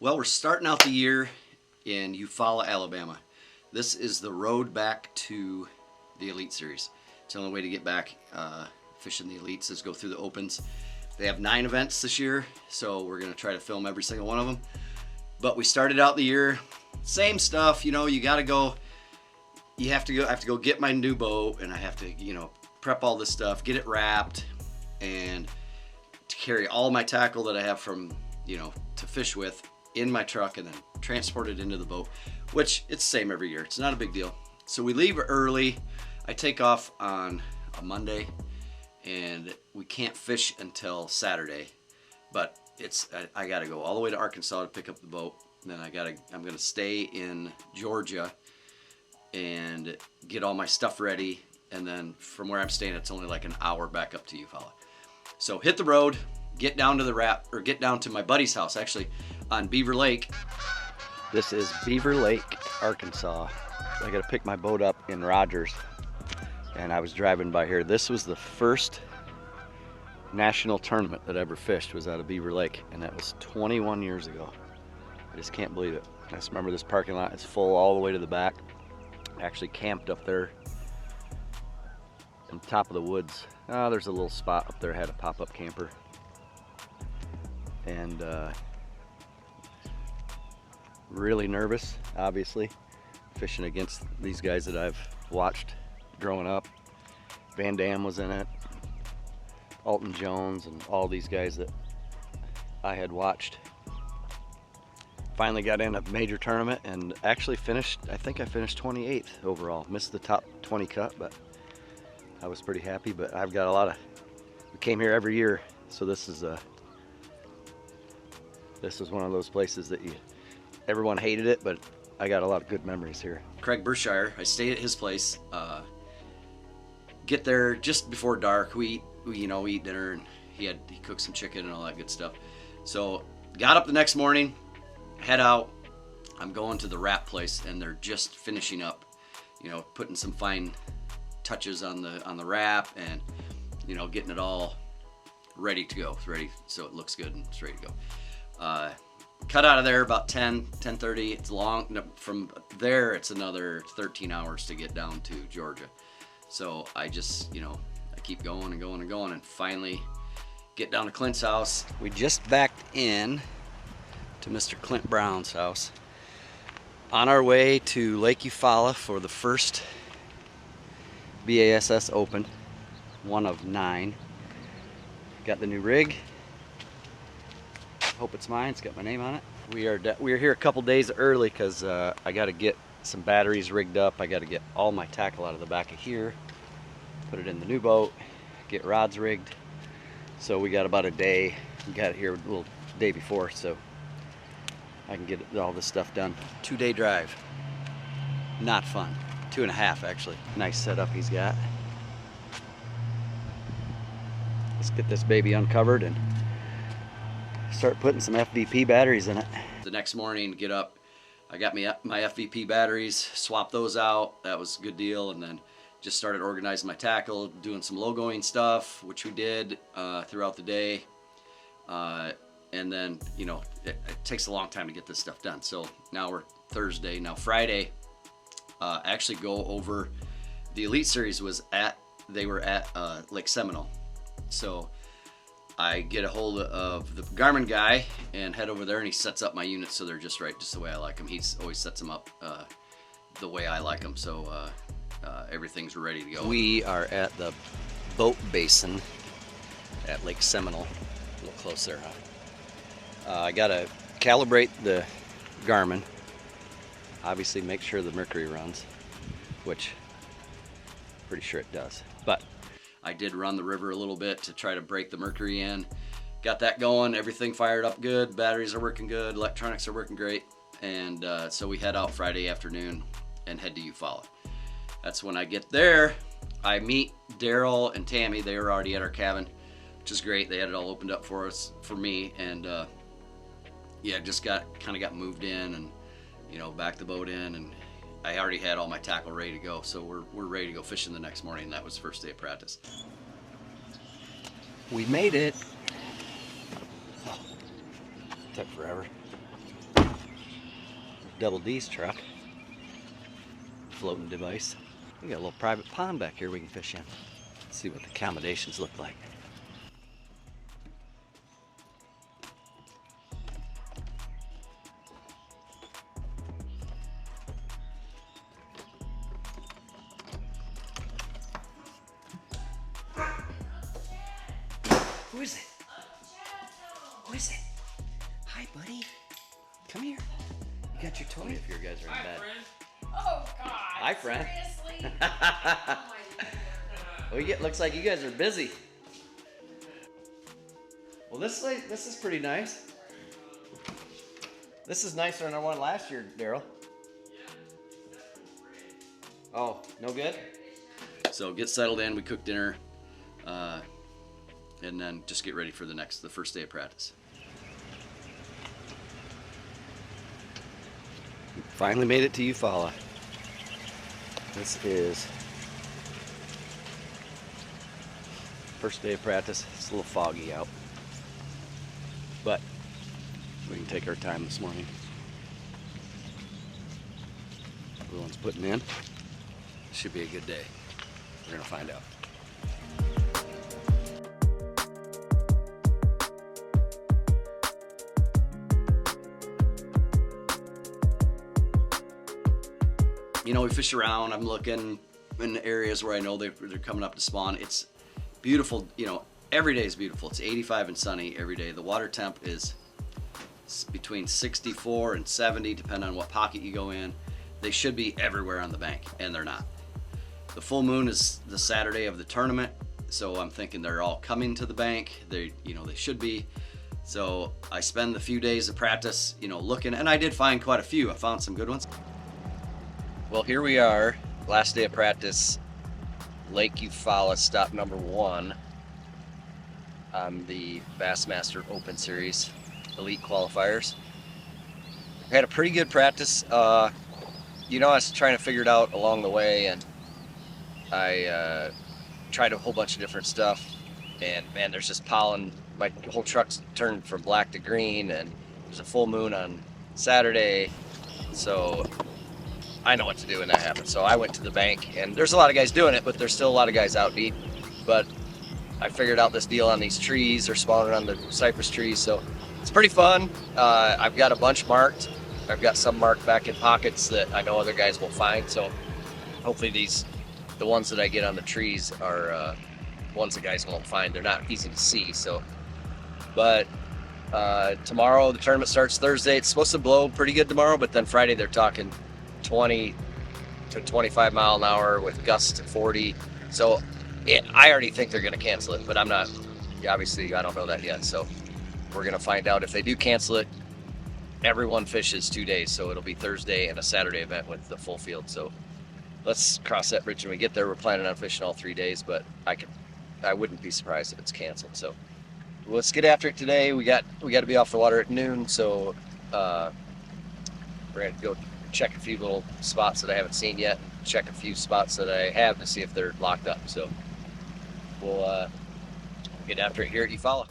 Well, we're starting out the year in Eufaula, Alabama. This is the road back to the Elite Series. It's the only way to get back fishing the Elites is go through the opens. They have 9 events this year, so we're going to try to film every single one of them. But we started out the year, same stuff, you know, you got to go, I have to go get my new boat, and I have to, you know, prep all this stuff, get it wrapped, and to carry all my tackle that I have from, you know, to fish with in my truck and then transport it into the boat, which it's the same every year. It's not a big deal. So we leave early. I take off on a Monday and we can't fish until Saturday, but I gotta go all the way to Arkansas to pick up the boat. And then I'm gonna stay in Georgia and get all my stuff ready. And then from where I'm staying, it's only like an hour back up to Eufaula. So hit the road, get down to my buddy's house, actually, on Beaver Lake. This is Beaver Lake, Arkansas. I gotta pick my boat up in Rogers, and I was driving by here. This was the first national tournament that I ever fished, was out of Beaver Lake, and that was 21 years ago. I just can't believe it. I just remember this parking lot is full all the way to the back. I actually camped up there on top of the woods. Oh, there's a little spot up there, had a pop-up camper. And really nervous, obviously, fishing against these guys that I've watched growing up. Van Dam was in it, Alton Jones, and all these guys that I had watched. Finally got in a major tournament and actually finished, I think I finished 28th overall. Missed the top 20 cut, but I was pretty happy. But I've got a lot of, we came here every year, so this is one of those places that everyone hated it, but I got a lot of good memories here. Craig Bershire, I stayed at his place. Get there just before dark. We eat dinner, and he cooked some chicken and all that good stuff. So got up the next morning, head out. I'm going to the wrap place, and they're just finishing up, you know, putting some fine touches on the wrap, and you know, getting it all ready to go. It's ready, so it looks good and it's ready to go. Cut out of there about 10:30. It's long. No, from there, it's another 13 hours to get down to Georgia. So I just, you know, I keep going and going and going, and finally get down to Clint's house. We just backed in to Mr. Clint Brown's house, on our way to Lake Eufaula for the first BASS Open, one of 9. Got the new rig. Hope it's mine. It's got my name on it. We are here a couple days early because I got to get some batteries rigged up. I got to get all my tackle out of the back of here, put it in the new boat, get rods rigged. So we got about a day. We got it here a little day before, so I can get all this stuff done. 2-day drive. Not fun. 2.5 actually. Nice setup he's got. Let's get this baby uncovered and start putting some FVP batteries in it. The next morning, get up, I got my FVP batteries, swapped those out. That was a good deal, and then just started organizing my tackle, doing some logoing stuff, which we did throughout the day. And then, you know, it takes a long time to get this stuff done. So now we're Thursday. Now Friday, actually go over, the Elite Series they were at Lake Seminole. So I get a hold of the Garmin guy and head over there, and he sets up my units so they're just right, just the way I like them. He always sets them up the way I like them, so everything's ready to go. We are at the boat basin at Lake Seminole. A little close there, huh? I gotta calibrate the Garmin. Obviously make sure the mercury runs, which I'm pretty sure it does. But I did run the river a little bit to try to break the mercury in. Got that going, everything fired up good, batteries are working good, electronics are working great. And so we head out Friday afternoon and head to Eufaula. That's when I get there, I meet Daryl and Tammy. They were already at our cabin, which is great. They had it all opened up for me, and yeah, just kind of got moved in, and you know, backed the boat in, and I already had all my tackle ready to go, so we're ready to go fishing the next morning. That was the first day of practice. We made it. Oh, took forever. Double D's truck. Floating device. We got a little private pond back here we can fish in. Let's see what the accommodations look like. Who is it? Who is it? Hi, buddy. Come here. You got your toy? If your guys are in bed. Friend. Oh, God. Hi, friend. Seriously? Oh, my Well, looks like you guys are busy. Well, this is pretty nice. This is nicer than I went last year, Daryl. Oh, no good? So get settled in. We cook dinner. And then just get ready for the first day of practice. Finally made it to Eufaula. This is first day of practice. It's a little foggy out, but we can take our time this morning. Everyone's putting in. Should be a good day. We're gonna find out. You know, we fish around. I'm looking in areas where I know they're coming up to spawn. It's beautiful. You know, every day is beautiful. It's 85 and sunny every day. The water temp is between 64 and 70, depending on what pocket you go in. They should be everywhere on the bank, and they're not. The full moon is the Saturday of the tournament, so I'm thinking they're all coming to the bank. They should be. So I spend the few days of practice, looking, and I did find quite a few. I found some good ones. Well, here we are, last day of practice, Lake Eufaula, stop number 1 on the Bassmaster Open Series Elite Qualifiers. We had a pretty good practice. I was trying to figure it out along the way, and I tried a whole bunch of different stuff, and man, there's just pollen. My whole truck's turned from black to green, and there's a full moon on Saturday, so I know what to do when that happens. So I went to the bank, and there's a lot of guys doing it, but there's still a lot of guys out deep. But I figured out this deal on these trees. They're spawning on the cypress trees, so it's pretty fun. I've got a bunch marked. I've got some marked back in pockets that I know other guys will find. So hopefully the ones that I get on the trees are ones that guys won't find. They're not easy to see. So, but tomorrow the tournament starts Thursday. It's supposed to blow pretty good tomorrow, but then Friday they're talking 20 to 25 mile an hour with gusts to 40. So I already think they're going to cancel it, but I'm not. Obviously, I don't know that yet. So we're going to find out if they do cancel it. Everyone fishes 2 days, so it'll be Thursday and a Saturday event with the full field. So let's cross that bridge when we get there. We're planning on fishing all 3 days, but I wouldn't be surprised if it's canceled. So let's get after it today. We got to be off the water at noon, so we're going to go check a few little spots that I haven't seen yet, check a few spots that I have to see if they're locked up. So we'll get after it here at Eufaula.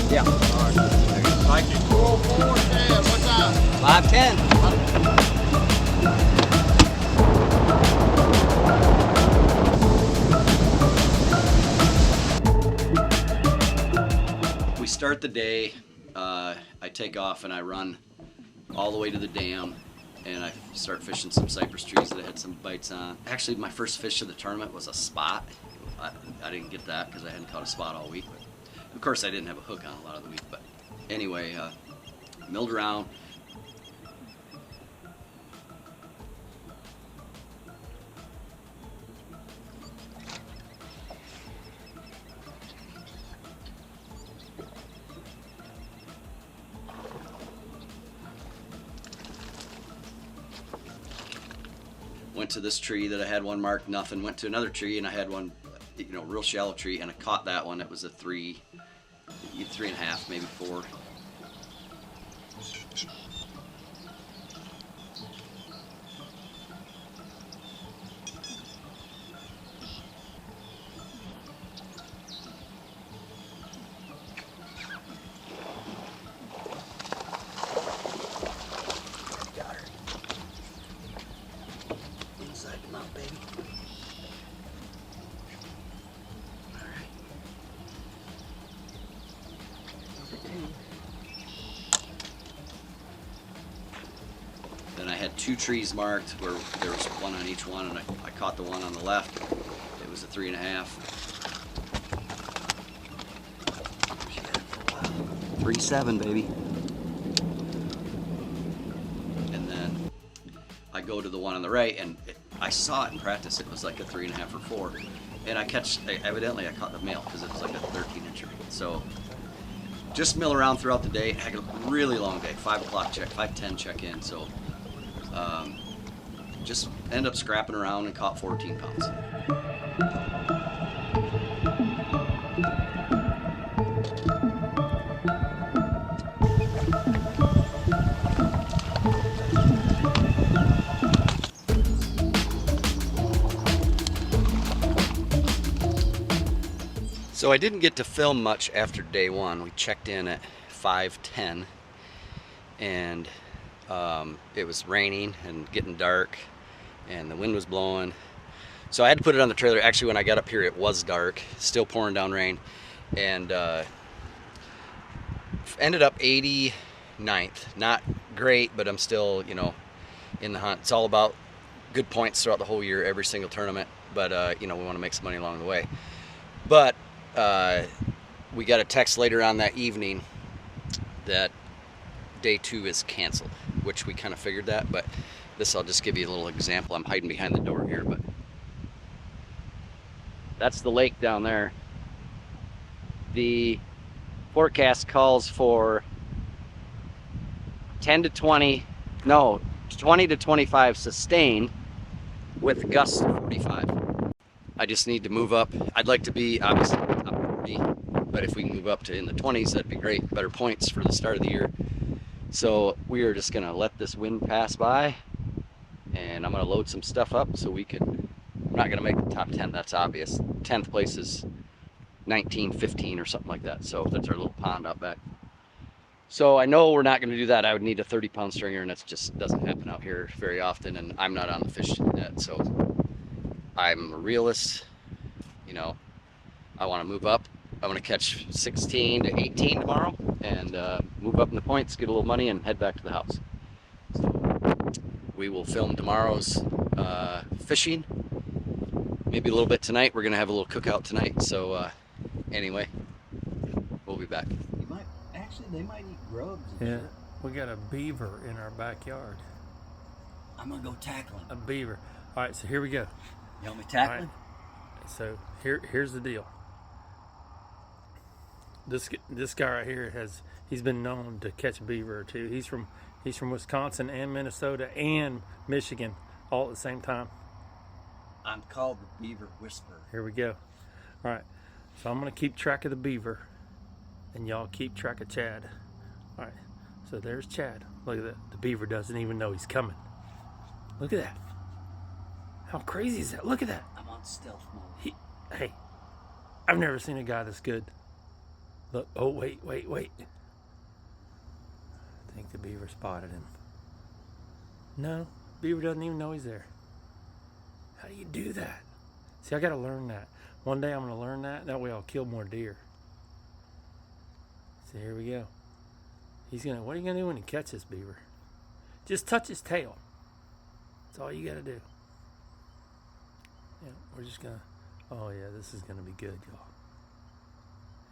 Yeah. All right. Thank you. 204, 10. What time? 5:10. Start the day, I take off and I run all the way to the dam, and I start fishing some cypress trees that I had some bites on. Actually, my first fish of the tournament was a spot. I didn't get that because I hadn't caught a spot all week. But of course, I didn't have a hook on a lot of the week. But anyway, milled around. Went to this tree that I had one marked, nothing. Went to another tree and I had one, real shallow tree, and I caught that one. It was a 3.5, maybe 4. 2 trees marked where there was one on each one, and I caught the one on the left. It was a 3.5. 3.7, baby. And then I go to the one on the right, and I saw it in practice. It was like a 3.5 or 4, and evidently I caught the male because it was like a 13-incher. So just mill around throughout the day. I had a really long day. 5 o'clock check, 5:10 check in. So just end up scrapping around and caught 14 pounds. So I didn't get to film much after day one. We checked in at 5:10, and it was raining and getting dark, and the wind was blowing. So I had to put it on the trailer. Actually, when I got up here, it was dark, still pouring down rain, and ended up 89th. Not great, but I'm still, you know, in the hunt. It's all about good points throughout the whole year, every single tournament. But you know, we want to make some money along the way. But we got a text later on that evening that day 2 is canceled, which we kind of figured that, but this, I'll just give you a little example. I'm hiding behind the door here, but that's the lake down there. The forecast calls for 20 to 25 sustained with gusts of 45. I just need to move up. I'd like to be obviously top 40, but if we can move up to in the 20s, that'd be great. Better points for the start of the year. So we are just gonna let this wind pass by, and I'm gonna load some stuff up so we can. I'm not gonna make the top 10. That's obvious. 10th place is 1915 or something like that. So that's our little pond out back. So I know we're not gonna do that. I would need a 30-pound stringer, and that just doesn't happen out here very often. And I'm not on the fish net, so. I'm a realist, you know, I want to move up. I want to catch 16 to 18 tomorrow and move up in the points, get a little money, and head back to the house. So we will film tomorrow's fishing, maybe a little bit tonight. We're going to have a little cookout tonight. So anyway, we'll be back. They might eat grubs. Yeah, we got a beaver in our backyard. I'm going to go tackle him. A beaver. All right, so here we go. You want me tackling? Right. So here's the deal. This guy right here he's been known to catch beaver too. He's from Wisconsin and Minnesota and Michigan all at the same time. I'm called the Beaver Whisperer. Here we go. All right, so I'm gonna keep track of the beaver, and y'all keep track of Chad. All right, so there's Chad. Look at that. The beaver doesn't even know he's coming. Look at that. How crazy is that? Look at that. I'm on stealth mode. Hey, I've never seen a guy this good. Look, oh, wait. I think the beaver spotted him. No, beaver doesn't even know he's there. How do you do that? See, I gotta learn that. One day I'm gonna learn that. That way I'll kill more deer. So here we go. What are you gonna do when you catch this beaver? Just touch his tail. That's all you gotta do. Yeah, we're just gonna. Oh yeah, this is gonna be good, y'all.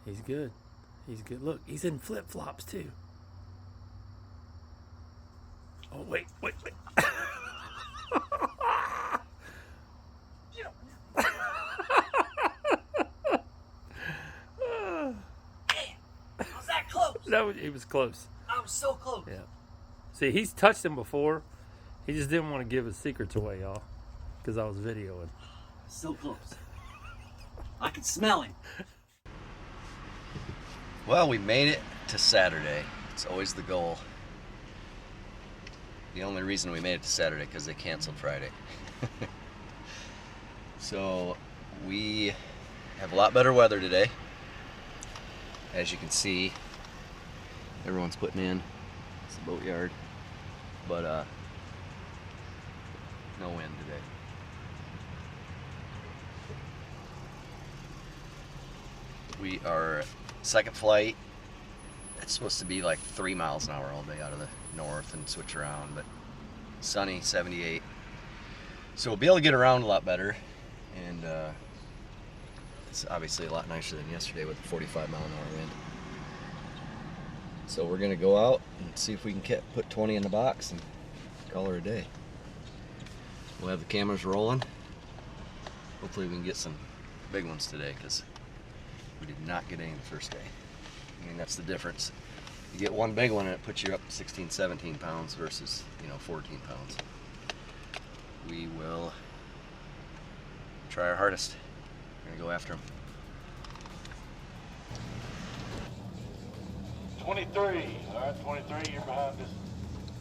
He's good. Look, he's in flip-flops too. Oh wait. Was that close? He was close. I was so close. Yeah. See, he's touched him before. He just didn't want to give his secrets away, y'all, because I was videoing. So close. I can smell him. Well, we made it to Saturday. It's always the goal. The only reason we made it to Saturday because they canceled Friday. So we have a lot better weather today. As you can see, everyone's putting in. It's the boatyard, but no wind today. We are second flight. It's supposed to be like 3 miles an hour all day out of the north and switch around, but sunny, 78. So we'll be able to get around a lot better, and it's obviously a lot nicer than yesterday with the 45-mile-an-hour wind. So we're gonna go out and see if we can put 20 in the box and call her a day. We'll have the cameras rolling. Hopefully we can get some big ones today, because we did not get any the first day. I mean, that's the difference. You get one big one and it puts you up 16, 17 pounds versus, 14 pounds. We will try our hardest. We're gonna go after them. 23. All right, 23, you're behind this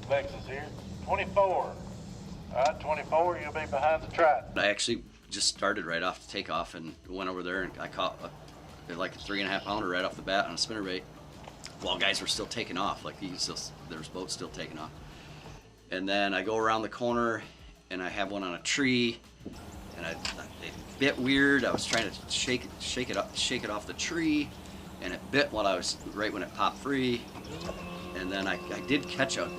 Lexus here. 24. All right, 24, you'll be behind the Triton. I actually just started right off the takeoff and went over there, and I caught like a 3.5 pounder right off the bat on a spinnerbait while guys were still taking off. Like there was boats still taking off. And then I go around the corner and I have one on a tree, and it bit weird. I was trying to shake it off the tree, and it bit while I was right when it popped free. And then I did catch a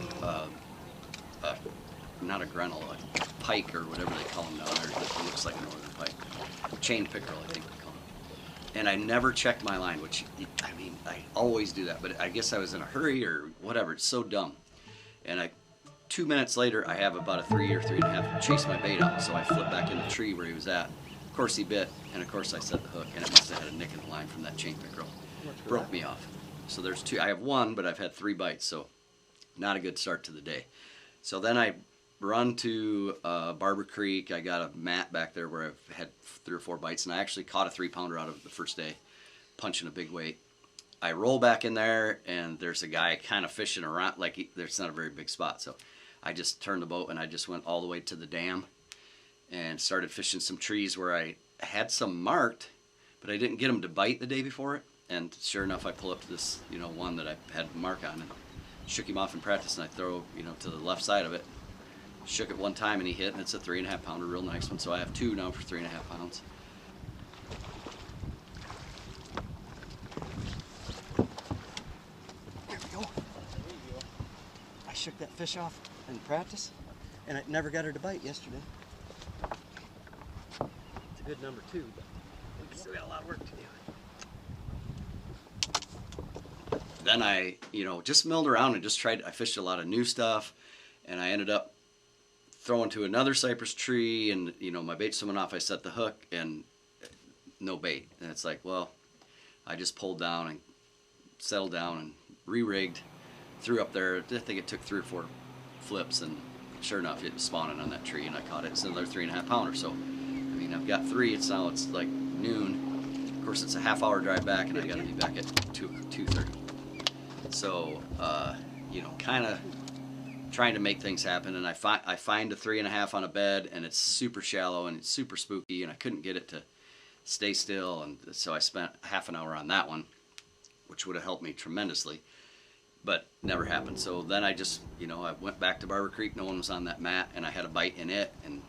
not a Grinnell, a pike or whatever they call them down there. It looks like a northern pike, chain pickerel, I think they call them. And I never checked my line, which I mean I always do that, but I guess I was in a hurry or whatever. It's so dumb. And 2 minutes later, I have about a 3 or 3.5 chase my bait up, so I flip back in the tree where he was at. Of course he bit, and of course I set the hook, and it must have had a nick in the line from that chain pickerel. Broke me off. So there's two. I have one, but I've had 3 bites, so not a good start to the day. So then I run to Barber Creek. I got a mat back there where I've had 3 or 4 bites, and I actually caught a 3-pounder out of the first day, punching a big weight. I roll back in there, and there's a guy kind of fishing around, like there's not a very big spot, so I just turned the boat and I just went all the way to the dam and started fishing some trees where I had some marked, but I didn't get them to bite the day before it. And sure enough, I pull up to this, one that I had mark on, and shook him off in practice, and I throw, to the left side of it. Shook it one time and he hit, and it's a 3.5 pounder, real nice one. So I have 2 now for 3.5 pounds. There we go. I shook that fish off in practice, and I never got her to bite yesterday. It's a good number 2, but we still got a lot of work to do. Then I, just milled around and just I fished a lot of new stuff, and I ended up throwing to another cypress tree, and my bait swimming off. I set the hook and no bait, and it's like, well, I just pulled down and settled down and re-rigged, threw up there. I think it took 3 or 4 flips, and sure enough, it was spawning on that tree, and I caught it. It's another 3.5 pounder. So I mean, I've got 3. It's like noon. Of course, it's a half-hour drive back, and I got to be back at 2:30. So kind of trying to make things happen, and I find a 3.5 on a bed, and it's super shallow and it's super spooky, and I couldn't get it to stay still, and so I spent half an hour on that one, which would have helped me tremendously, but never happened. So then I just I went back to Barber Creek. No one was on that mat, and I had a bite in it, and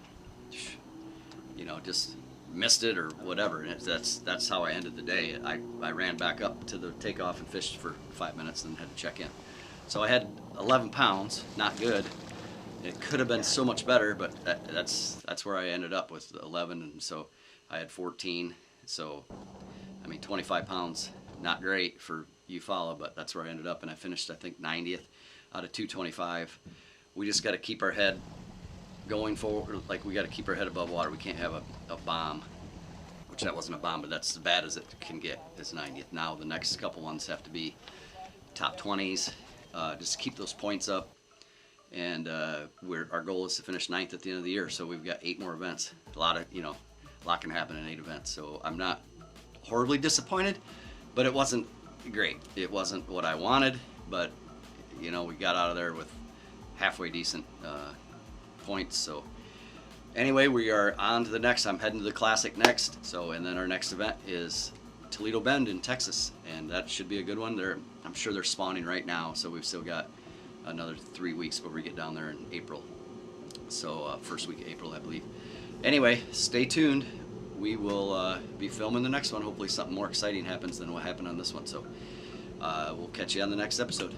just missed it or whatever, and that's how I ended the day. I ran back up to the takeoff and fished for 5 minutes and had to check in. So I had 11 pounds, not good. It could have been so much better, but that's where I ended up with 11, and so I had 14. So, I mean, 25 pounds, not great for Eufaula, but that's where I ended up, and I finished, I think, 90th out of 225. We just got to keep our head going forward. Like, we got to keep our head above water. We can't have a bomb, which that wasn't a bomb, but that's as bad as it can get, is 90th. Now the next couple ones have to be top 20s. Just keep those points up, and our goal is to finish 9th at the end of the year. So we've got 8 more events. A lot can happen in 8 events. So I'm not horribly disappointed, but it wasn't great. It wasn't what I wanted, but we got out of there with halfway decent points. So anyway, we are on to the next. I'm heading to the Classic next. So, and then our next event is Toledo Bend in Texas, and that should be a good one. I'm sure they're spawning right now, so we've still got another 3 weeks before we get down there in April. So first week of April, I believe. Anyway, stay tuned. We will be filming the next one. Hopefully something more exciting happens than what happened on this one. So we'll catch you on the next episode.